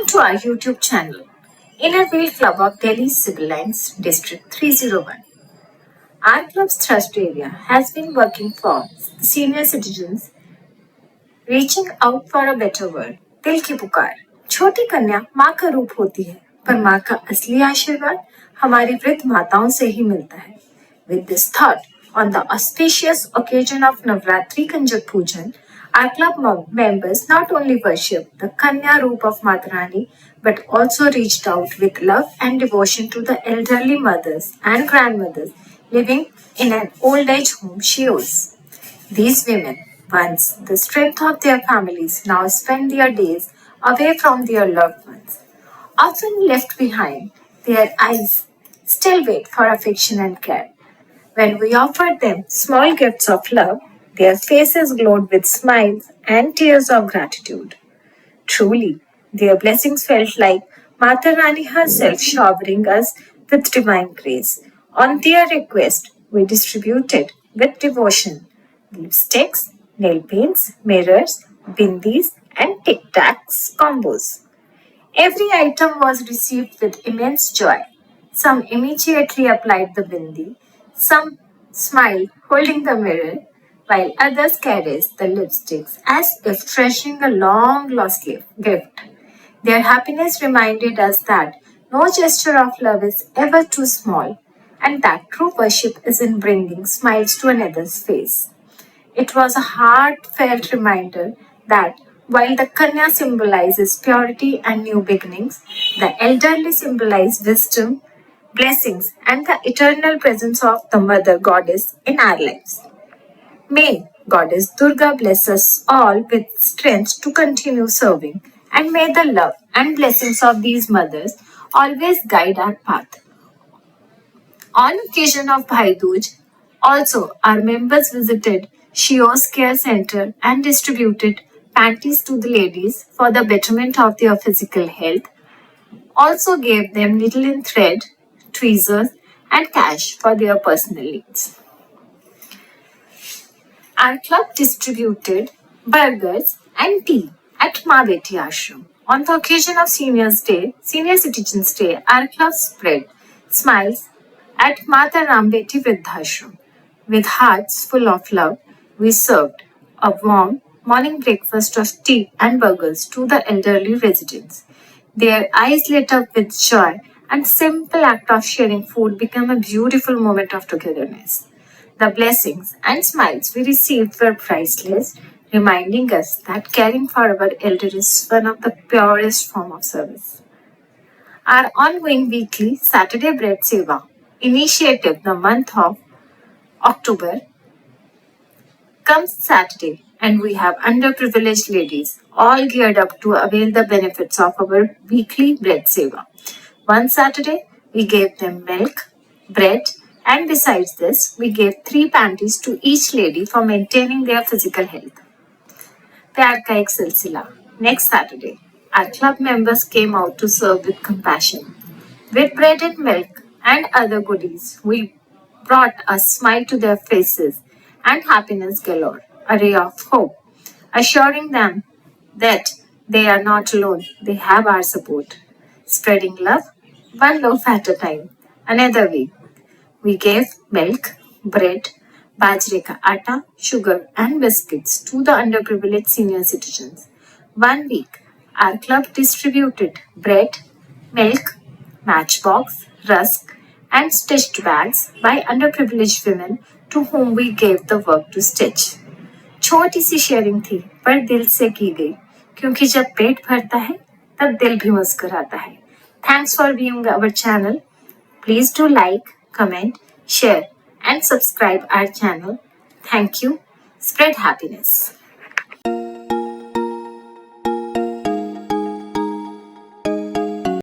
to our YouTube channel, Innervale Club of Delhi Civil Lines, District 301. Our club's thrust area has been working for senior citizens, reaching out for a better world. दिल की पुकार। छोटी कन्या माँ का रूप होती है, पर माँ का असली आशीर्वाद हमारी वृद्ध माताओं से ही मिलता है। With this thought, on the auspicious occasion of Navratri Kanjak Pujan, our club members not only worship the Kanya Roop of Matarani, but also reached out with love and devotion to the elderly mothers and grandmothers living in an old age home she owns. These women, once the strength of their families, now spend their days away from their loved ones. Often left behind, their eyes still wait for affection and care. When we offered them small gifts of love, their faces glowed with smiles and tears of gratitude. Truly, their blessings felt like Mata Rani herself showering us with divine grace. On their request, we distributed with devotion lipsticks, nail paints, mirrors, bindis, and tic tacs combos. Every item was received with immense joy. Some immediately applied the bindi, some smiled holding the mirror, while others caressed the lipsticks as if treasuring a long lost gift. Their happiness reminded us that no gesture of love is ever too small, and that true worship is in bringing smiles to another's face. It was a heartfelt reminder that while the Kanya symbolizes purity and new beginnings, the elderly symbolize wisdom, blessings, and the eternal presence of the Mother Goddess in our lives. May Goddess Durga bless us all with strength to continue serving, and may the love and blessings of these mothers always guide our path. On occasion of Bhai Dooj, also our members visited Shio's Care Center and distributed panties to the ladies for the betterment of their physical health. Also gave them needle and thread, tweezers, and cash for their personal needs. Our club distributed burgers and tea at Ma Beti Ashram. On the occasion of Senior Citizens Day, our club spread smiles at Mata Rambeti Vridhashram. With hearts full of love, we served a warm morning breakfast of tea and burgers to the elderly residents. Their eyes lit up with joy, and simple act of sharing food became a beautiful moment of togetherness. The blessings and smiles we received were priceless, reminding us that caring for our elders is one of the purest form of service. Our ongoing weekly Saturday Bread Seva initiative the month of October comes Saturday, and we have underprivileged ladies all geared up to avail the benefits of our weekly bread seva. One Saturday, we gave them milk, bread, and besides this, we gave 3 panties to each lady for maintaining their physical health. प्यार का एक सिलसिला. Next Saturday, our club members came out to serve with compassion. With bread and milk and other goodies, we brought a smile to their faces and happiness galore, a ray of hope, assuring them that they are not alone, they have our support. Spreading love, one loaf at a time. Another week, we gave milk, bread, bajre ka atta, sugar, and biscuits to the underprivileged senior citizens. 1 week, our club distributed bread, milk, matchbox, rusk, and stitched bags by underprivileged women to whom we gave the work to stitch. छोटी सी sharing थी पर दिल से की गई, क्योंकि जब पेट भरता है तब दिल भी मुस्कुराता है. Thanks for viewing our channel. Please do like, comment, share and subscribe our channel. Thank you. Spread happiness.